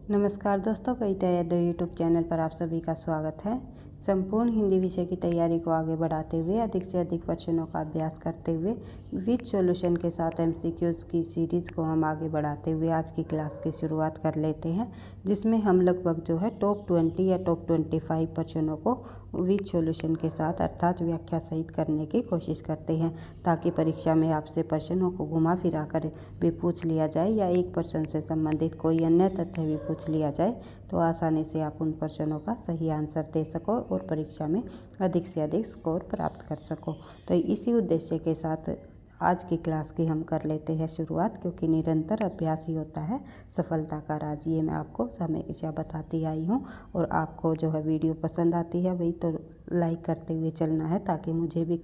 नमस्कार दोस्तों, कविता Yadav YouTube channel पर आप सभी का स्वागत है। संपूर्ण हिंदी विषय की तैयारी को आगे बढ़ाते हुए अधिक से अधिक प्रश्नों का अभ्यास करते हुए विद सॉल्यूशन के साथ एमसीक्यूज की सीरीज़ को हम आगे बढ़ाते हुए आज की क्लास की शुरुआत कर लेते हैं, जिसमें हम लगभग जो है टॉप 20 या टॉप 25 प्रश्नों को विद सॉल्यूशन के साथ अर्थात व्याख्या सहित करने की कोशिश करते हैं, ताकि परीक्षा में आपसे प्रश्नों को घुमा फिरा कर भी पूछ लिया जाए या एक प्रश्न से संबंधित कोई अन्य तथ्य भी पूछ लिया जाए तो आसानी से आप उन प्रश्नों का सही आंसर दे सको और परीक्षा में अधिक से अधिक स्कोर प्राप्त कर सको। तो इसी उद्देश्य के साथ आज की क्लास की हम कर लेते हैं शुरुआत, क्योंकि निरंतर अभ्यास ही होता है सफलता का राज। ये मैं आपको हमेशा बताती आई हूँ और आपको जो है वीडियो पसंद आती है वही तो लाइक करते हुए चलना है, ताकि मुझे भी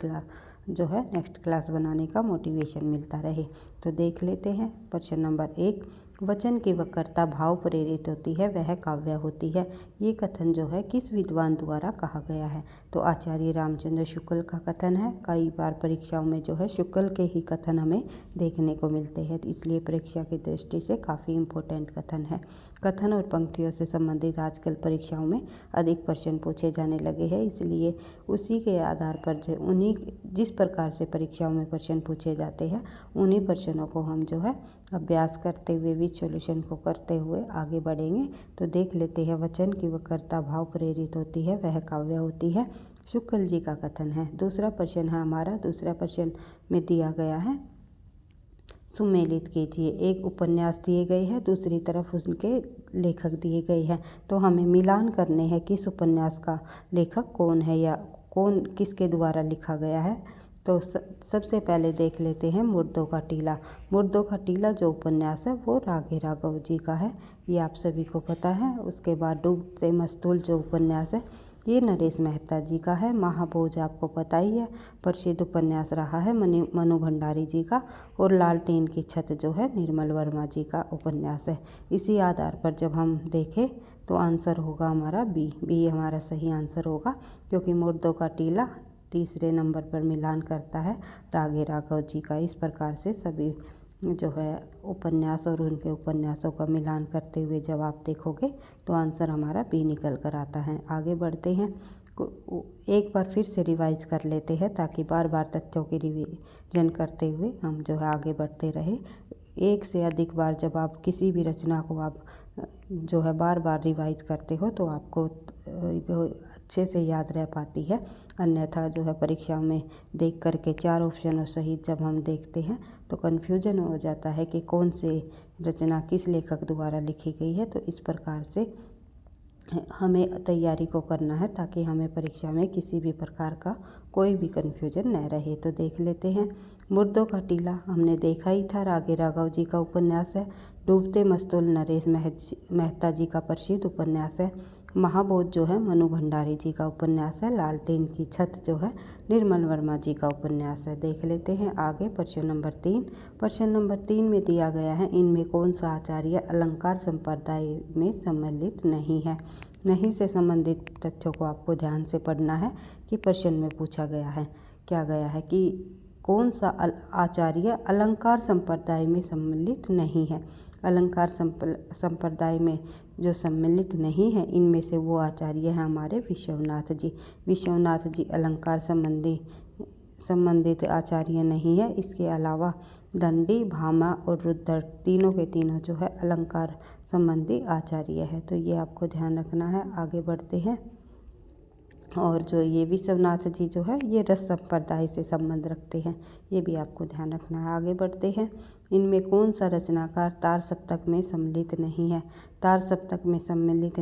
जो है नेक्स्ट क्लास बनाने का मोटिवेशन मिलता रहे। तो देख लेते हैं प्रश्न नंबर 1। वचन की वक्रता भाव प्रेरित होती है वह काव्य होती है। ये कथन जो है किस विद्वान द्वारा कहा गया है? तो आचार्य रामचंद्र शुक्ल का कथन है। कई बार परीक्षाओं में जो है शुक्ल के ही कथन हमें देखने को मिलते हैं, इसलिए परीक्षा की दृष्टि से काफ़ी इम्पोर्टेंट कथन है। कथन और पंक्तियों से संबंधित आजकल परीक्षाओं में अधिक प्रश्न पूछे जाने लगे हैं, इसलिए उसी के आधार पर जो उन्हीं जिस प्रकार से परीक्षाओं में प्रश्न पूछे जाते हैं उन्हीं प्रश्नों को हम जो है अभ्यास करते हुए विद सॉल्यूशन को करते हुए आगे बढ़ेंगे। तो देख लेते हैं, वचन की वक्रता भाव प्रेरित होती है वह काव्य होती है, शुक्ल जी का कथन है। दूसरा प्रश्न है हमारा, दूसरा प्रश्न में दिया गया है सुमेलित कीजिए। एक उपन्यास दिए गए हैं, दूसरी तरफ उनके लेखक दिए गए हैं, तो हमें मिलान करने हैं किस उपन्यास का लेखक कौन है या कौन किसके द्वारा लिखा गया है। तो सबसे पहले देख लेते हैं मुर्दों का टीला। मुर्दों का टीला जो उपन्यास है वो राघे राघव जी का है, ये आप सभी को पता है। उसके बाद डूबते मस्तूल जो उपन्यास है ये नरेश मेहता जी का है। महाभोज आपको पता ही है, प्रसिद्ध उपन्यास रहा है मनु भंडारी जी का। और लालटेन की छत जो है निर्मल वर्मा जी का उपन्यास है। इसी आधार पर जब हम देखें तो आंसर होगा हमारा बी हमारा सही आंसर होगा, क्योंकि मुर्दों का टीला तीसरे नंबर पर मिलान करता है राघे राघव जी का। इस प्रकार से सभी जो है उपन्यास और उनके उपन्यासों का मिलान करते हुए जब आप देखोगे तो आंसर हमारा बी निकल कर आता है। आगे बढ़ते हैं, एक बार फिर से रिवाइज कर लेते हैं ताकि बार बार तथ्यों की रिवीजन करते हुए हम जो है आगे बढ़ते रहे। एक से अधिक बार जब आप किसी भी रचना को आप जो है बार बार रिवाइज करते हो तो आपको अच्छे से याद रह पाती है। अन्यथा जो है परीक्षा में देख करके 4 ऑप्शनों सहित जब हम देखते हैं तो कन्फ्यूजन हो जाता है कि कौन से रचना किस लेखक द्वारा लिखी गई है। तो इस प्रकार से हमें तैयारी को करना है ताकि हमें परीक्षा में किसी भी प्रकार का कोई भी कन्फ्यूजन न रहे। तो देख लेते हैं, मुर्दों का टीला हमने देखा ही था, राघे राघव जी का उपन्यास है। डूबते मस्तूल नरेश मेहता जी का प्रसिद्ध उपन्यास है। महाभोज जो है मनु भंडारी जी का उपन्यास है। लालटेन की छत जो है निर्मल वर्मा जी का उपन्यास है। देख लेते हैं आगे प्रश्न नंबर 3। प्रश्न नंबर 3 में दिया गया है, इनमें कौन सा आचार्य अलंकार संप्रदाय में सम्मिलित नहीं है। नहीं से संबंधित तथ्यों को आपको ध्यान से पढ़ना है कि प्रश्न में पूछा गया है क्या गया है कि कौन सा आचार्य अलंकार संप्रदाय में सम्मिलित नहीं है। अलंकार संप्रदाय में जो सम्मिलित नहीं है इनमें से वो आचार्य हैं हमारे विश्वनाथ जी। विश्वनाथ जी अलंकार संबंधित आचार्य नहीं है। इसके अलावा दंडी, भामा और रुद्र तीनों के तीनों जो है अलंकार संबंधी आचार्य है। तो ये आपको ध्यान रखना है। आगे बढ़ते हैं, और जो ये विश्वनाथ जी जो है ये रस संप्रदाय से संबंध रखते हैं, ये भी आपको ध्यान रखना है। आगे बढ़ते हैं, इनमें कौन सा रचनाकार तार सप्तक में सम्मिलित नहीं है। तार सप्तक में सम्मिलित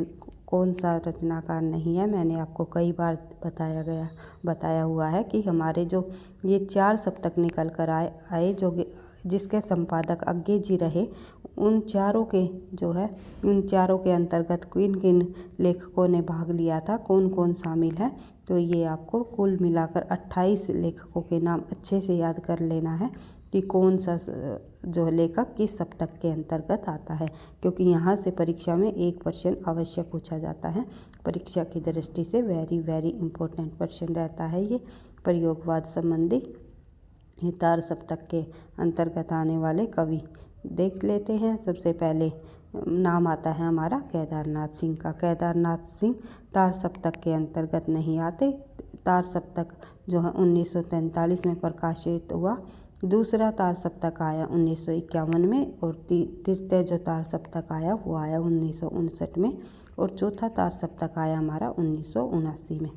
कौन सा रचनाकार नहीं है, मैंने आपको कई बार बताया हुआ है कि हमारे जो ये 4 सप्तक निकल कर आए जो जिसके संपादक अज्ञे जी रहे, उन चारों के अंतर्गत किन किन लेखकों ने भाग लिया था, कौन कौन शामिल है। तो ये आपको कुल मिलाकर 28 लेखकों के नाम अच्छे से याद कर लेना है कि कौन सा जो लेखक किस सप्तक के अंतर्गत आता है, क्योंकि यहाँ से परीक्षा में एक प्रश्न अवश्य पूछा जाता है। परीक्षा की दृष्टि से वेरी वेरी इम्पोर्टेंट प्रश्न रहता है ये प्रयोगवाद संबंधी। तार सप्तक के अंतर्गत आने वाले कवि देख लेते हैं। सबसे पहले नाम आता है हमारा केदारनाथ सिंह का। केदारनाथ सिंह तार सप्तक के अंतर्गत नहीं आते। तार सप्तक जो है 1943 में प्रकाशित हुआ। दूसरा तार सप्तक आया 1951 में और तृतीय जो तार सप्तक आया वो आया 1959 में और चौथा तार सप्तक आया हमारा 1979 में।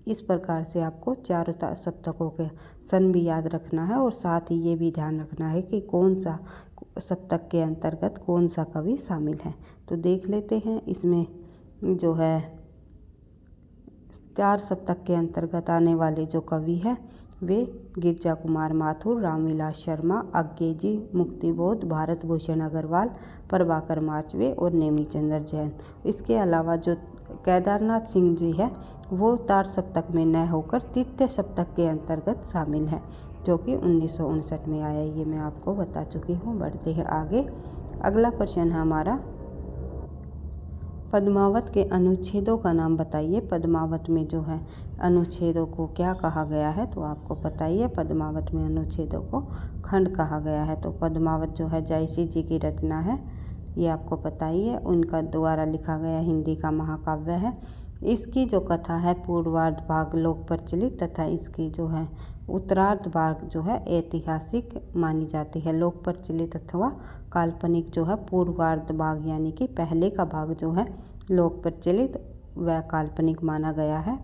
इस प्रकार से आपको चारों तार सप्तकों के सन भी याद रखना है और साथ ही ये भी ध्यान रखना है कि कौन सा सप्तक के अंतर्गत कौन सा कवि शामिल है। तो देख लेते हैं इसमें जो है चार सप्तक के अंतर्गत आने वाले जो कवि हैं वे गिरजा कुमार माथुर, रामविलास शर्मा, अज्ञेयजी, मुक्तिबोध, भारत भूषण अग्रवाल, प्रभाकर माचवे और नेमीचंद्र जैन। इसके अलावा जो केदारनाथ सिंह जी है वो तार सप्तक में न होकर तृतीय सप्तक के अंतर्गत शामिल है जो कि 1959 में आया। ये मैं आपको बता चुकी हूँ। बढ़ते हैं आगे। अगला प्रश्न है हमारा, पद्मावत के अनुच्छेदों का नाम बताइए। पद्मावत में जो है अनुच्छेदों को क्या कहा गया है तो आपको पता ही है। पद्मावत में अनुच्छेदों को खंड कहा गया है। तो पद्मावत जो है जयसी जी की रचना है, ये आपको पता ही है। उनका द्वारा लिखा गया हिंदी का महाकाव्य है। इसकी जो कथा है पूर्वार्ध भाग लोक प्रचलित तथा इसकी जो है उत्तरार्ध भाग जो है ऐतिहासिक मानी जाती है। लोक प्रचलित अथवा काल्पनिक जो है पूर्वार्ध भाग यानी कि पहले का भाग जो है लोक प्रचलित व काल्पनिक माना गया है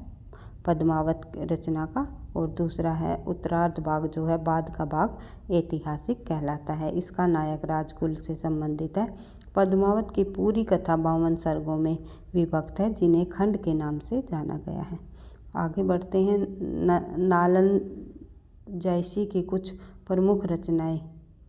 पद्मावत रचना का, और दूसरा है उत्तरार्ध भाग जो है बाद का भाग ऐतिहासिक कहलाता है। इसका नायक राजकुल से संबंधित है। पद्मावत की पूरी कथा 52 सर्गों में विभक्त है जिन्हें खंड के नाम से जाना गया है। आगे बढ़ते हैं। नालन जयसी की कुछ प्रमुख रचनाएं,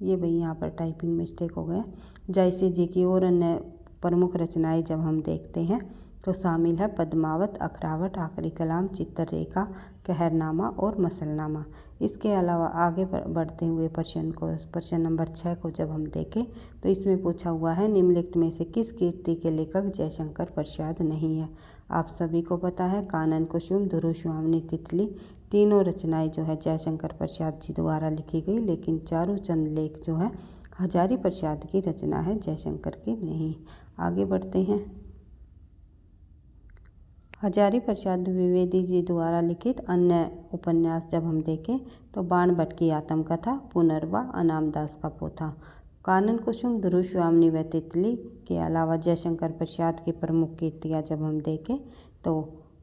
ये भाई यहाँ पर टाइपिंग मिस्टेक हो गया। जयसी जी की और अन्य प्रमुख रचनाएं जब हम देखते हैं तो शामिल है पद्मावत, अखरावट, आखिरी कलाम, चित्ररेखा, कहरनामा और मसलनामा। इसके अलावा आगे बढ़ते हुए प्रश्न नंबर 6 को जब हम देखें तो इसमें पूछा हुआ है निम्नलिखित में से किस कीर्ति के लेखक जयशंकर प्रसाद नहीं है। आप सभी को पता है कानन कुसुम, ध्रुवस्वामिनी, तितली तीनों रचनाएं जो है जयशंकर प्रसाद जी द्वारा लिखी गई, लेकिन चारू चंद लेख जो है हजारी प्रसाद की रचना है, जयशंकर की नहीं। आगे बढ़ते हैं। हजारी प्रसाद द्विवेदी जी द्वारा लिखित अन्य उपन्यास जब हम देखें तो बाणभट्ट की आत्मकथा, पुनर्वा, अनामदास का पोथा। कानन कुसुम, ध्रुवस्वामिनी व तितली के अलावा जयशंकर प्रसाद की प्रमुख कृतियाँ जब हम देखें तो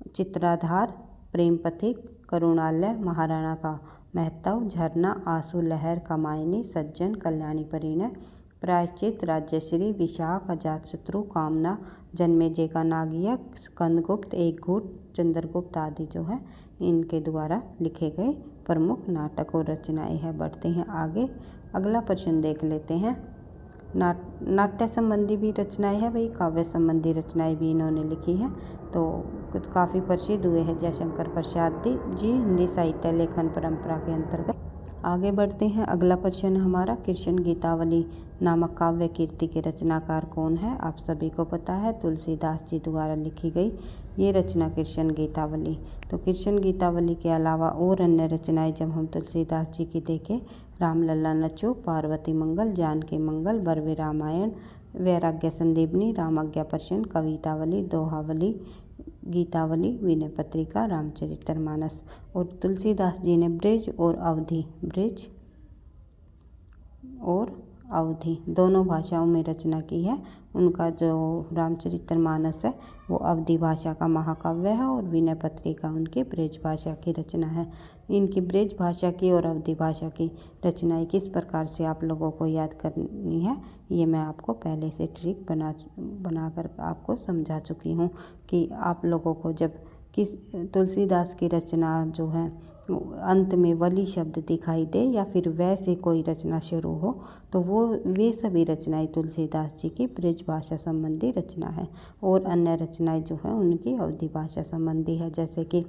चित्राधार, प्रेम पथिक, करुणालय, महाराणा का महत्व, झरना, आंसू लहर, कामायनी, सज्जन, कल्याणी परिणय, प्रायश्चित, राज्यश्री, विशाख, अजातशत्रु, कामना, जन्मेजय का नागियक, स्कंदगुप्त, एक घूट, चंद्रगुप्त आदि जो है इनके द्वारा लिखे गए प्रमुख नाटक और रचनाएं हैं। बढ़ते हैं आगे। अगला प्रश्न देख लेते हैं। नाट्य संबंधी भी रचनाएं हैं भाई, काव्य संबंधी रचनाएं भी इन्होंने लिखी है तो काफ़ी प्रसिद्ध हुए हैं जयशंकर प्रसाद जी हिंदी साहित्य लेखन परंपरा के अंतर्गत। आगे बढ़ते हैं। अगला प्रश्न हमारा, कृष्ण गीतावली नामक काव्य कीर्ति के रचनाकार कौन है। आप सभी को पता है तुलसीदास जी द्वारा लिखी गई ये रचना कृष्ण गीतावली। तो कृष्ण गीतावली के अलावा और अन्य रचनाएं जब हम तुलसीदास जी की देखें, रामलला नचो, पार्वती मंगल, जानकी मंगल, बरवे रामायण, वैराग्य संदीपनी, रामाज्ञा प्रश्न, कवितावली, दोहावली, गीतावली, विनय पत्रिका, रामचरितमानस। और तुलसीदास जी ने ब्रज और अवधी दोनों भाषाओं में रचना की है। उनका जो रामचरितमानस है वो अवधी भाषा का महाकाव्य है और विनय पत्रिका उनकी ब्रज भाषा की रचना है। इनकी ब्रज भाषा की और अवधी भाषा की रचनाएं किस प्रकार से आप लोगों को याद करनी है ये मैं आपको पहले से ट्रिक बनाकर आपको समझा चुकी हूँ कि आप लोगों को जब किस तुलसीदास की रचना जो है अंत में वली शब्द दिखाई दे या फिर वैसे कोई रचना शुरू हो तो वे सभी रचनाएं तुलसीदास जी की ब्रज भाषा संबंधी रचना है और अन्य रचनाएं जो है उनकी अवधी भाषा संबंधी है, जैसे कि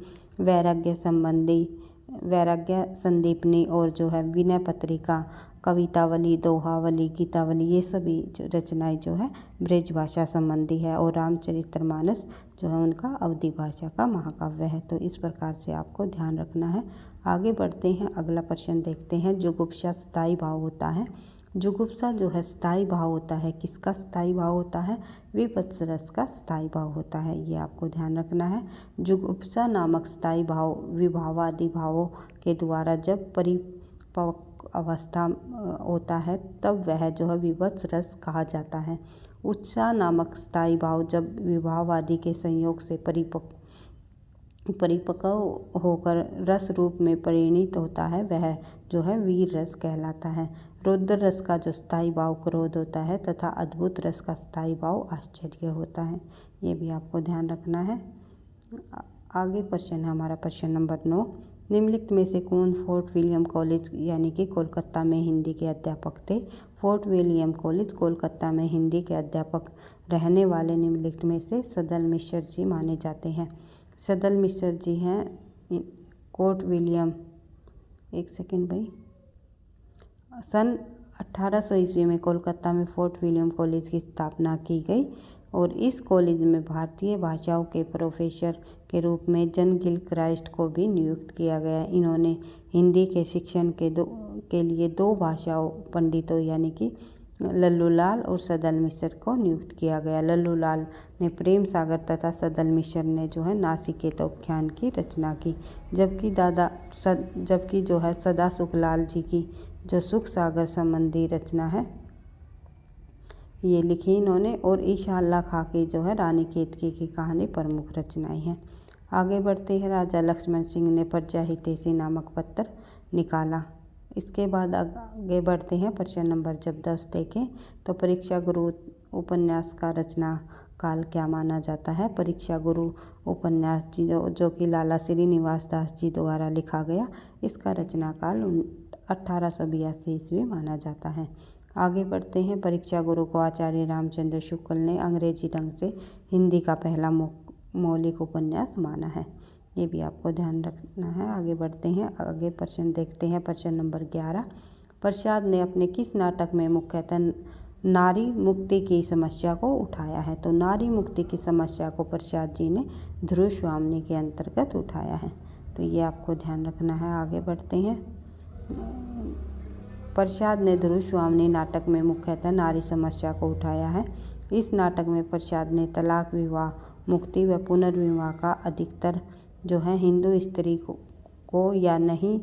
वैराग्य संदीपनी और जो है विनय पत्रिका, कवितावली, दोहावली, गीतावली ये सभी जो रचनाएं जो है ब्रज भाषा संबंधी है और रामचरितमानस जो है उनका अवधी भाषा का महाकाव्य है। तो इस प्रकार से आपको ध्यान रखना है। आगे बढ़ते हैं। अगला प्रश्न देखते हैं। जुगुप्सा स्थायी भाव होता है जुगुप्सा जो है स्थायी भाव होता है, किसका स्थायी भाव होता है? विभत्स रस का स्थायी भाव होता है, ये आपको ध्यान रखना है। जुगुप्सा नामक स्थायी भाव विभावादि भावों के द्वारा जब परिपक्व अवस्था होता है तब वह जो है विभत्स रस कहा जाता है। उत्साह नामक स्थायी भाव जब विभावादि के संयोग से परिपक्व होकर रस रूप में परिणित होता है, वह जो है वीर रस कहलाता है। रौद्र रस का जो स्थायी भाव क्रोध होता है तथा अद्भुत रस का स्थायी भाव आश्चर्य होता है, ये भी आपको ध्यान रखना है। आगे प्रश्न है हमारा प्रश्न नंबर 9। निम्नलिखित में से कौन फोर्ट विलियम कॉलेज यानी कि कोलकाता में हिंदी के अध्यापक थे? फोर्ट विलियम कॉलेज कोलकाता में हिंदी के अध्यापक रहने वाले निम्नलिखित में से सदल मिश्र जी माने जाते हैं। सदल मिश्र जी हैं कोर्ट विलियम, एक सेकेंड भाई, सन 1800 ईस्वी में कोलकाता में फोर्ट विलियम कॉलेज की स्थापना की गई और इस कॉलेज में भारतीय भाषाओं के प्रोफेसर के रूप में जन गिलक्राइस्ट को भी नियुक्त किया गया। इन्होंने हिंदी के शिक्षण के लिए 2 भाषाओं पंडितों यानी कि लल्लूलाल और सदल मिश्र को नियुक्त किया गया। लल्लूलाल ने प्रेम सागर तथा सदल मिश्र ने जो है नासिकेतोख्यान की रचना की, जबकि जो है सदा सुखलाल जी की जो सुख सागर संबंधी रचना है ये लिखी इन्होंने, और ईशा अल्लाह खां की जो है रानी केतकी की कहानी प्रमुख रचनाएं हैं। आगे बढ़ते हैं। राजा लक्ष्मण सिंह ने प्रजा हितैषी नामक पत्र निकाला। इसके बाद आगे बढ़ते हैं। प्रश्न नंबर जब 10 देखें तो परीक्षा गुरु उपन्यास का रचना काल क्या माना जाता है? परीक्षा गुरु उपन्यास जो कि लाला श्रीनिवास दास जी द्वारा लिखा गया, इसका रचना काल 1882 ईस्वी माना जाता है। आगे बढ़ते हैं। परीक्षा गुरु को आचार्य रामचंद्र शुक्ल ने अंग्रेजी ढंग से हिंदी का पहला मौलिक उपन्यास माना है, ये भी आपको ध्यान रखना है। आगे बढ़ते हैं। आगे प्रश्न देखते हैं। प्रश्न नंबर 11। प्रसाद ने अपने किस नाटक में मुख्यतः नारी मुक्ति की समस्या को उठाया है? तो नारी मुक्ति की समस्या को प्रसाद जी ने ध्रुव स्वामिनी के अंतर्गत उठाया है, तो ये आपको ध्यान रखना है। आगे बढ़ते हैं। प्रसाद ने ध्रुव स्वामिनी नाटक में मुख्यतः नारी समस्या को उठाया है। इस नाटक में प्रसाद ने तलाक, विवाह मुक्ति व पुनर्विवाह का अधिकतर जो है हिंदू स्त्री को या नहीं,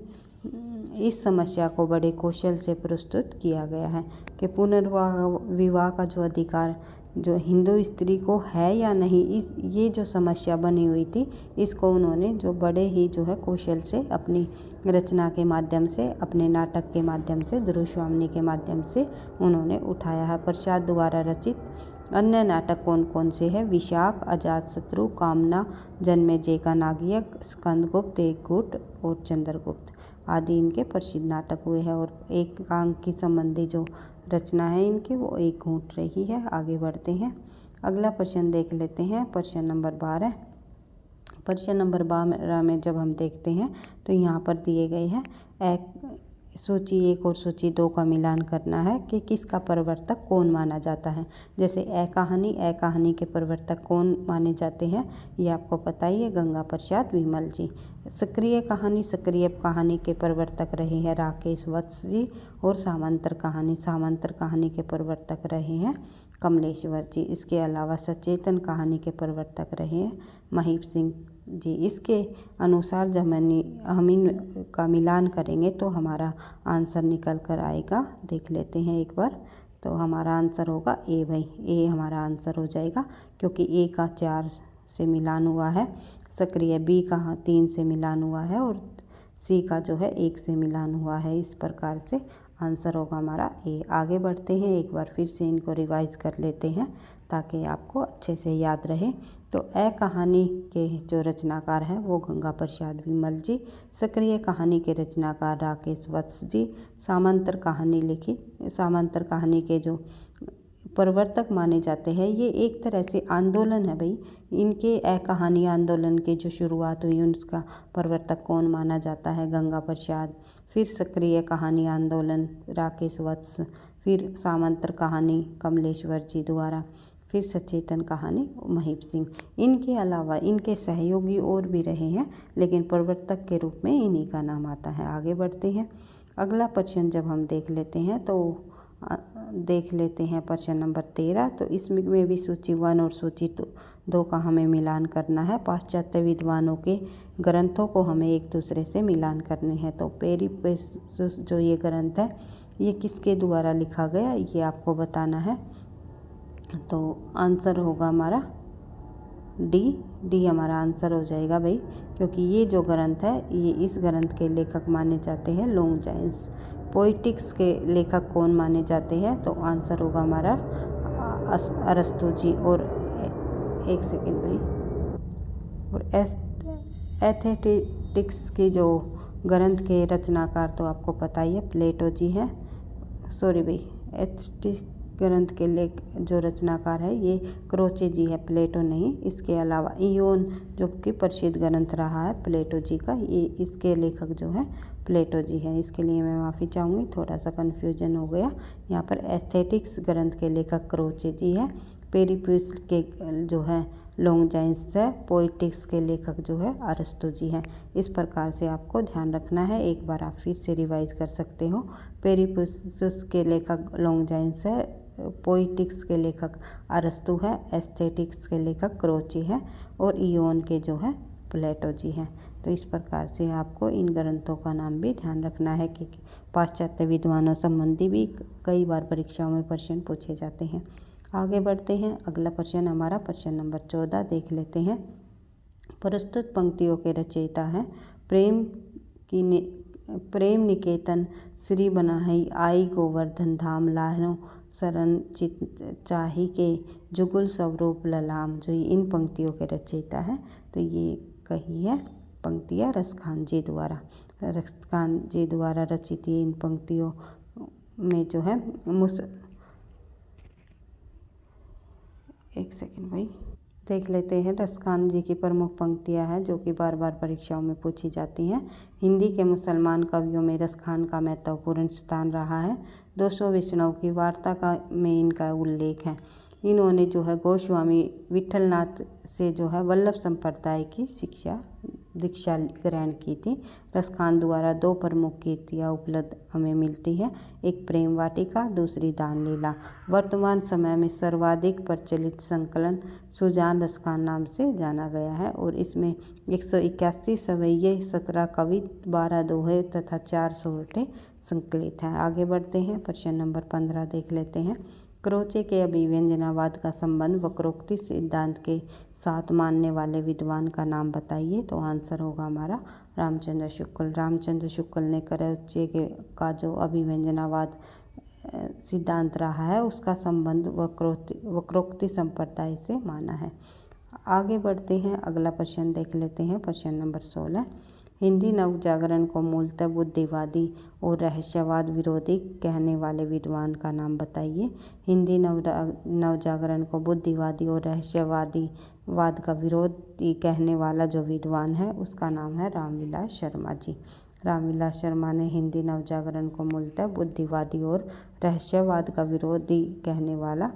इस समस्या को बड़े कौशल से प्रस्तुत किया गया है कि पुनर्विवाह का जो अधिकार जो हिंदू स्त्री को है या नहीं, ये जो समस्या बनी हुई थी, इसको उन्होंने जो बड़े ही जो है कौशल से अपनी रचना के माध्यम से, अपने नाटक के माध्यम से, ध्रुव स्वामिनी के माध्यम से उन्होंने उठाया है। प्रसाद द्वारा रचित अन्य नाटक कौन कौन से हैं? विशाख, अजातशत्रु, कामना, जन्मेजय का नागियक, स्कंदगुप्त, एकगुट और चंद्रगुप्त आदि इनके प्रसिद्ध नाटक हुए हैं। और एकांक की संबंधी जो रचना है इनकी वो एक घूंट रही है। आगे बढ़ते हैं। अगला प्रश्न देख लेते हैं। प्रश्न नंबर 12। प्रश्न नंबर 12 में जब हम देखते हैं तो यहाँ पर दिए गए हैं सूची 1 और सूची 2 का मिलान करना है कि किसका प्रवर्तक कौन माना जाता है। जैसे ए कहानी के प्रवर्तक कौन माने जाते हैं, ये आपको पता ही है, गंगा प्रसाद विमल जी। सक्रिय कहानी के प्रवर्तक रहे हैं राकेश वत्स जी। और सामंतर कहानी के प्रवर्तक रहे हैं कमलेश्वर जी। इसके अलावा सचेतन कहानी के प्रवर्तक रहे हैं महीप सिंह जी। इसके अनुसार जब हम इन का मिलान करेंगे तो हमारा आंसर निकल कर आएगा। देख लेते हैं एक बार। तो हमारा आंसर होगा ए भाई, ए हमारा आंसर हो जाएगा, क्योंकि ए का 4 से मिलान हुआ है, सक्रिय बी का 3 से मिलान हुआ है और सी का जो है 1 से मिलान हुआ है। इस प्रकार से आंसर होगा हमारा ए। आगे बढ़ते हैं। एक बार फिर से इनको रिवाइज कर लेते हैं ताकि आपको अच्छे से याद रहे। तो ए कहानी के जो रचनाकार हैं वो गंगा प्रसाद विमल जी। सक्रिय कहानी के रचनाकार राकेश वत्स जी। सामंतर कहानी के जो प्रवर्तक माने जाते हैं, ये एक तरह से आंदोलन है भाई। इनके ए कहानी आंदोलन की जो शुरुआत हुई उसका प्रवर्तक कौन माना जाता है? गंगा प्रसाद। फिर सक्रिय कहानी आंदोलन राकेश वत्स, फिर सामंतर कहानी कमलेश्वर जी द्वारा, फिर सचेतन कहानी महीप सिंह। इनके अलावा इनके सहयोगी और भी रहे हैं, लेकिन प्रवर्तक के रूप में इन्हीं का नाम आता है। आगे बढ़ते हैं। अगला प्रश्न जब हम देख लेते हैं तो देख लेते हैं प्रश्न नंबर 13। तो इसमें भी सूची 1 और सूची 2 का हमें मिलान करना है। पाश्चात्य विद्वानों के ग्रंथों को हमें एक दूसरे से मिलान करने हैं। तो पेरिप्लस जो ये ग्रंथ है ये किसके द्वारा लिखा गया ये आपको बताना है। तो आंसर होगा हमारा डी हमारा आंसर हो जाएगा भाई, क्योंकि ये जो ग्रंथ है ये इस ग्रंथ के लेखक माने जाते हैं लॉन्गजाइन्स। पोइटिक्स के लेखक कौन माने जाते हैं? तो आंसर होगा हमारा अरस्तु जी। और एक सेकेंड भाई, और एस्थेटिक्स की जो ग्रंथ के रचनाकार तो आपको पता ही है प्लेटो जी हैं। सॉरी भाई, एस्थेटिक्स ग्रंथ के लेख जो रचनाकार है ये क्रोचे जी है, प्लेटो नहीं। इसके अलावा इयोन जो कि प्रसिद्ध ग्रंथ रहा है प्लेटो जी का, ये इसके लेखक जो है प्लेटो जी है। इसके लिए मैं माफ़ी चाहूँगी, थोड़ा सा कन्फ्यूजन हो गया। यहाँ पर एस्थेटिक्स ग्रंथ के लेखक क्रोचे जी है। पेरिप्लस के जो है लॉन्गजाइन्स है। पोइटिक्स के लेखक जो है अरस्तु जी हैं। इस प्रकार से आपको ध्यान रखना है। एक बार आप फिर से रिवाइज कर सकते हो। पेरिप्लस के लेखक लॉन्गजाइन्स है, पोइटिक्स के लेखक अरस्तु है, एस्थेटिक्स के लेखक क्रोचे है और इयोन के जो है प्लेटो जी हैं। तो इस प्रकार से आपको इन ग्रंथों का नाम भी ध्यान रखना है कि पाश्चात्य विद्वानों संबंधी भी कई बार परीक्षाओं में प्रश्न पूछे जाते हैं। आगे बढ़ते हैं। अगला प्रश्न हमारा प्रश्न नंबर 14 देख लेते हैं। प्रस्तुत पंक्तियों के रचयिता हैं प्रेम निकेतन श्री बनाई आई गोवर्धन धाम लाहरों शरण चित चाही के जुगुल स्वरूप ललाम। जो इन पंक्तियों के रचयिता है तो ये कही है पंक्तियाँ रसखान जी द्वारा रचित। ये इन पंक्तियों में जो है एक सेकेंड भाई देख लेते हैं। रसखान जी की प्रमुख पंक्तियां हैं जो कि बार बार परीक्षाओं में पूछी जाती हैं। हिंदी के मुसलमान कवियों में रसखान का महत्वपूर्ण स्थान रहा है। 200 वैष्णव की वार्ता में इनका उल्लेख है। इन्होंने जो है गोस्वामी विठलनाथ से जो है वल्लभ संप्रदाय की दीक्षा ग्रहण की थी। रसखान द्वारा 2 प्रमुख कीर्तियाँ उपलब्ध हमें मिलती है, एक प्रेम वाटिका, दूसरी दान लीला। वर्तमान समय में सर्वाधिक प्रचलित संकलन सुजान रसखान नाम से जाना गया है और इसमें 181 सवैये, 17 कवि, 12 दोहे तथा 4 सोरठे संकलित हैं। आगे बढ़ते हैं। प्रश्न नंबर 15 देख लेते हैं। क्रोचे के अभिव्यंजनावाद का संबंध वक्रोक्ति सिद्धांत के साथ मानने वाले विद्वान का नाम बताइए। तो आंसर होगा हमारा रामचंद्र शुक्ल। रामचंद्र शुक्ल ने क्रोचे का जो अभिव्यंजनावाद सिद्धांत रहा है उसका संबंध वक्रोक्ति संप्रदाय से माना है। आगे बढ़ते हैं। अगला प्रश्न देख लेते हैं। प्रश्न नंबर 16। हिंदी नवजागरण को मूलतः बुद्धिवादी और रहस्यवाद विरोधी कहने वाले विद्वान का नाम बताइए। हिंदी नवजागरण को बुद्धिवादी और रहस्यवाद का विरोधी कहने वाला जो विद्वान है उसका नाम है रामविलास शर्मा जी। रामविलास शर्मा ने हिंदी नवजागरण को मूलतः बुद्धिवादी और रहस्यवाद का विरोधी कहने वाला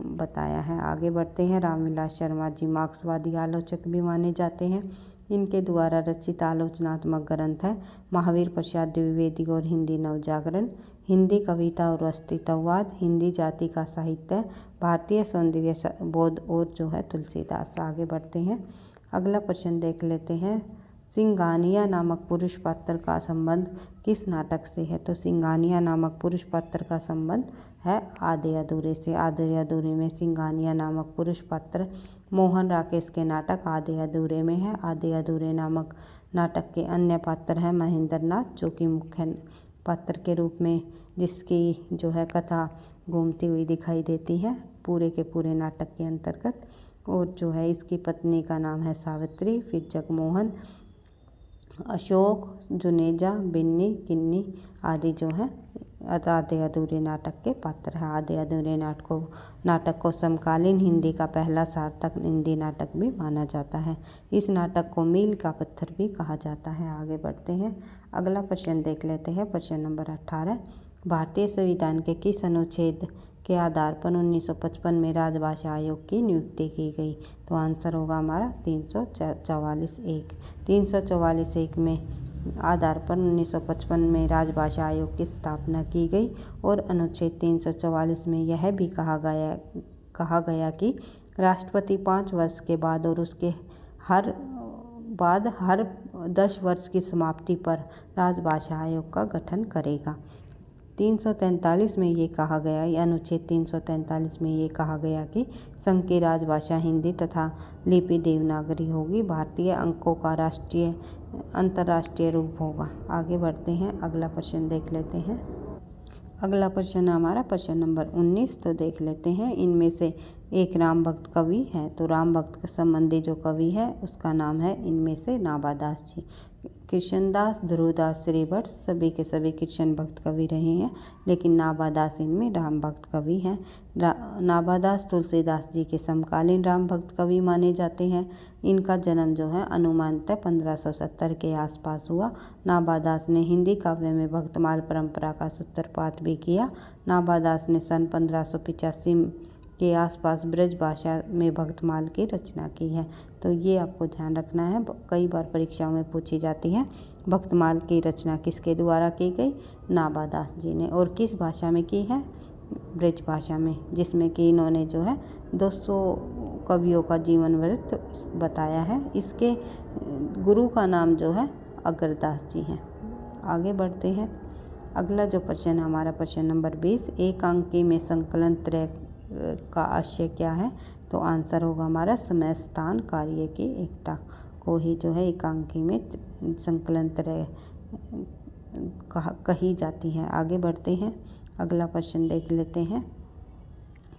बताया है। आगे बढ़ते हैं। रामविलास शर्मा जी मार्क्सवादी आलोचक भी माने जाते हैं। इनके द्वारा रचित आलोचनात्मक ग्रंथ है महावीर प्रसाद द्विवेदी और हिंदी नवजागरण, हिंदी कविता और अस्तित्ववाद, हिंदी जाति का साहित्य, भारतीय सौंदर्य बोध और जो है तुलसीदास। आगे बढ़ते हैं। अगला प्रश्न देख लेते हैं। सिंघानिया नामक पुरुष पात्र का संबंध किस नाटक से है? तो सिंघानिया नामक पुरुष पात्र का संबंध है आधे अधूरे से। आधे अधूरे में सिंघानिया नामक पुरुष पात्र मोहन राकेश के नाटक आधे अधूरे में है। आधे अधूरे नामक नाटक के अन्य पात्र हैं महेंद्र नाथ जो कि मुख्य पात्र के रूप में जिसकी जो है कथा घूमती हुई दिखाई देती है पूरे के पूरे नाटक के अंतर्गत, और जो है इसकी पत्नी का नाम है सावित्री। फिर जगमोहन, अशोक, जुनेजा, बिन्नी, किन्नी आदि जो है आधे अधूरे नाटक के पात्र हैं। आधे अधूरे नाटक को समकालीन हिंदी का पहला सार्थक हिंदी नाटक भी माना जाता है। इस नाटक को मील का पत्थर भी कहा जाता है। आगे बढ़ते हैं। अगला प्रश्न देख लेते हैं। प्रश्न नंबर 18। भारतीय संविधान के किस अनुच्छेद के आधार पर 1955 में राजभाषा आयोग की नियुक्ति की गई? तो आंसर होगा हमारा 344(1). 344(1) में आधार पर 1955 में राजभाषा आयोग की स्थापना की गई और अनुच्छेद 344 में यह भी कहा गया कि राष्ट्रपति 5 वर्ष के बाद और उसके हर 10 वर्ष की समाप्ति पर राजभाषा आयोग का गठन करेगा। 343 में ये कहा गया, अनुच्छेद 343 में ये कहा गया कि संघ की राजभाषा हिंदी तथा लिपि देवनागरी होगी। भारतीय अंकों का अंतर्राष्ट्रीय रूप होगा। आगे बढ़ते हैं, अगला प्रश्न देख लेते हैं। अगला प्रश्न हमारा प्रश्न नंबर 19। तो देख लेते हैं, इनमें से एक राम भक्त कवि है। तो राम भक्त के संबंधी जो कवि है उसका नाम है इनमें से नाभादास जी। कृष्णदास, ध्रुवदास, श्रीभट्ट सभी के सभी कृष्ण भक्त कवि रहे हैं, लेकिन नाभादास इनमें राम भक्त कवि हैं। नाभादास तुलसीदास जी के समकालीन राम भक्त कवि माने जाते हैं। इनका जन्म जो है अनुमानतः 1570 के आसपास हुआ। नाभादास ने हिंदी काव्य में भक्तमाल परंपरा का सूत्रपात भी किया। नाभादास ने सन 1585 के आसपास ब्रज भाषा में भक्तमाल की रचना की है। तो ये आपको ध्यान रखना है, कई बार परीक्षाओं में पूछी जाती है। भक्तमाल की रचना किसके द्वारा की गई? नाभादास जी ने। और किस भाषा में की है? ब्रज भाषा में, जिसमें कि इन्होंने जो है 200 कवियों का जीवन वृत्त बताया है। इसके गुरु का नाम जो है अगरदास जी हैं। आगे बढ़ते हैं, अगला जो प्रश्न हमारा प्रश्न नंबर 20। एक अंकी में संकलन त्रय का आशय क्या है? तो आंसर होगा हमारा समय स्थान कार्य की एकता को ही जो है एकांकी में संकलन त्रय कही जाती है। आगे बढ़ते हैं, अगला प्रश्न देख लेते हैं।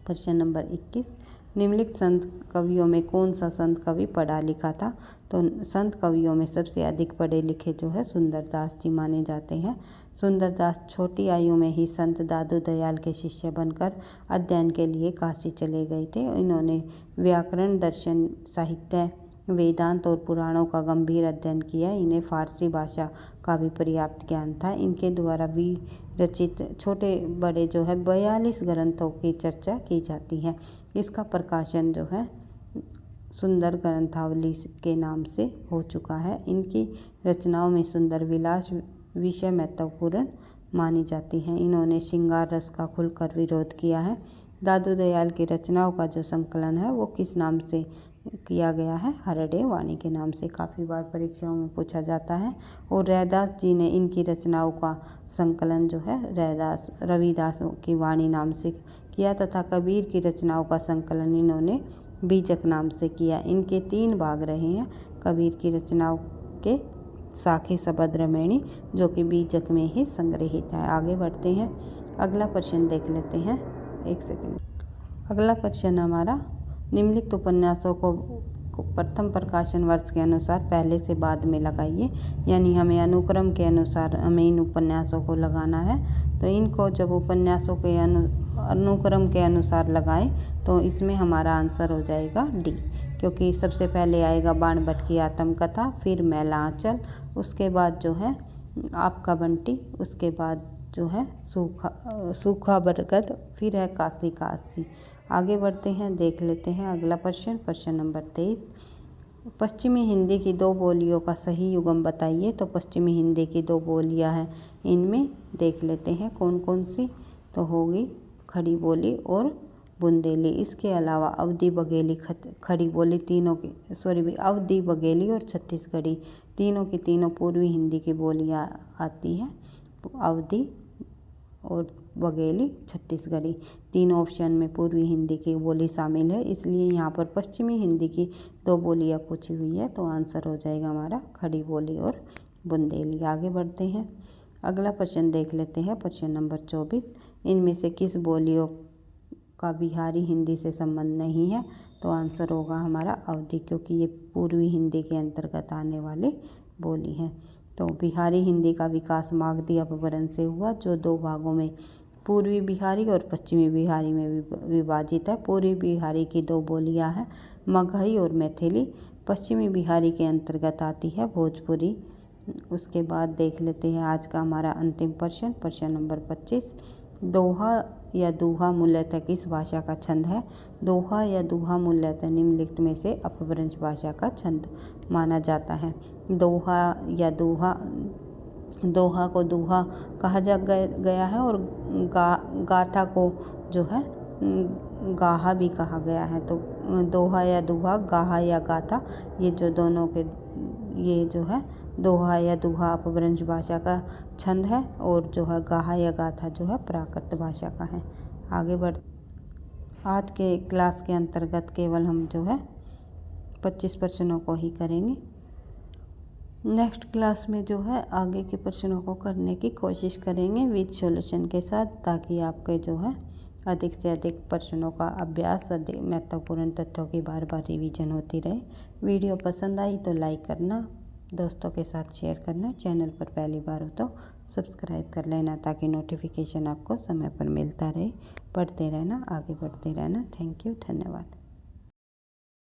प्रश्न नंबर 21। निम्नलिखित संत कवियों में कौन सा संत कवि पढ़ा लिखा था? तो संत कवियों में सबसे अधिक पढ़े लिखे जो है सुंदरदास जी माने जाते हैं। सुंदरदास छोटी आयु में ही संत दादू दयाल के शिष्य बनकर अध्ययन के लिए काशी चले गए थे। इन्होंने व्याकरण, दर्शन, साहित्य, वेदांत और पुराणों का गंभीर अध्ययन किया। इन्हें फारसी भाषा का भी पर्याप्त ज्ञान था। इनके द्वारा विरचित छोटे बड़े जो है 42 ग्रंथों की चर्चा की जाती है। इसका प्रकाशन जो है सुंदर ग्रंथावली के नाम से हो चुका है। इनकी रचनाओं में सुंदर विलास विषय महत्वपूर्ण मानी जाती हैं। इन्होंने श्रृंगार रस का खुलकर विरोध किया है। दादू दयाल की रचनाओं का जो संकलन है वो किस नाम से किया गया है? हरडे वाणी के नाम से। काफ़ी बार परीक्षाओं में पूछा जाता है। और रैदास जी ने इनकी रचनाओं का संकलन जो है रविदास की वाणी नाम से किया तथा कबीर की रचनाओं का संकलन इन्होंने बीजक नाम से किया। इनके 3 भाग रहे हैं कबीर की रचनाओं के। साखी सबद्रमणि जो कि बीजक में ही संग्रहित है। आगे बढ़ते हैं, अगला प्रश्न देख लेते हैं। एक सेकंड। अगला प्रश्न हमारा, निम्नलिखित उपन्यासों को प्रथम प्रकाशन वर्ष के अनुसार पहले से बाद में लगाइए। यानी हमें अनुक्रम के अनुसार हमें इन उपन्यासों को लगाना है। तो इनको जब उपन्यासों के अनुक्रम के अनुसार लगाएं तो इसमें हमारा आंसर हो जाएगा डी, क्योंकि सबसे पहले आएगा बाणभट्ट की आत्मकथा, फिर मैला आंचल, उसके बाद जो है आपका बंटी, उसके बाद जो है सूखा बरगद, फिर है काशी का अस्सी। आगे बढ़ते हैं, देख लेते हैं अगला प्रश्न, प्रश्न नंबर 23। पश्चिमी हिंदी की 2 बोलियों का सही युग्म बताइए। तो पश्चिमी हिंदी की 2 बोलियां हैं, इनमें देख लेते हैं कौन कौन सी। तो होगी खड़ी बोली और बुंदेली। इसके अलावा अवधी बघेली खड़ी बोली अवधी बघेली और छत्तीसगढ़ी तीनों की तीनों पूर्वी हिंदी की बोलियां आती हैं। अवधी और बघेली, छत्तीसगढ़ी तीनों ऑप्शन में पूर्वी हिंदी की बोली शामिल है, इसलिए यहाँ पर पश्चिमी हिंदी की 2 बोलियाँ पूछी हुई है। तो आंसर हो जाएगा हमारा खड़ी बोली और बुंदेली। आगे बढ़ते हैं, अगला प्रश्न देख लेते हैं, प्रश्न नंबर 24। इनमें से किस बोलियों का बिहारी हिंदी से संबंध नहीं है? तो आंसर होगा हमारा अवधी, क्योंकि ये पूर्वी हिंदी के अंतर्गत आने वाली बोली है। तो बिहारी हिंदी का विकास मागधी अपभ्रंश से हुआ, जो 2 भागों में पूर्वी बिहारी और पश्चिमी बिहारी में विभाजित है। पूर्वी बिहारी की 2 बोलियां हैं, मगही और मैथिली। पश्चिमी बिहारी के अंतर्गत आती है भोजपुरी। उसके बाद देख लेते हैं आज का हमारा अंतिम प्रश्न, प्रश्न नंबर 25। दोहा या दोहा मूलतः किस भाषा का छंद है? दोहा या दोहा मूलतः निम्नलिखित में से अपभ्रंश भाषा का छंद माना जाता है। दोहा या दोहा को दोहा कहा गया है और गाथा को जो है गाहा भी कहा गया है। तो दोहा या दोहा, गाहा या गाथा, ये जो दोनों के ये जो है दोहा या दोहा अपभ्रंश भाषा का छंद है और जो है गाहा या गाथा जो है प्राकृत भाषा का है। आगे बढ़ आज के क्लास के अंतर्गत केवल हम जो है 25 प्रश्नों को ही करेंगे। नेक्स्ट क्लास में जो है आगे के प्रश्नों को करने की कोशिश करेंगे विद सॉल्यूशन के साथ, ताकि आपके जो है अधिक से अधिक प्रश्नों का अभ्यास, अधिक महत्वपूर्ण तथ्यों की बार बार रिवीजन होती रहे। वीडियो पसंद आई तो लाइक करना, दोस्तों के साथ शेयर करना, चैनल पर पहली बार हो तो सब्सक्राइब कर लेना ताकि नोटिफिकेशन आपको समय पर मिलता रहे। पढ़ते रहना, आगे बढ़ते रहना। थैंक यू, धन्यवाद।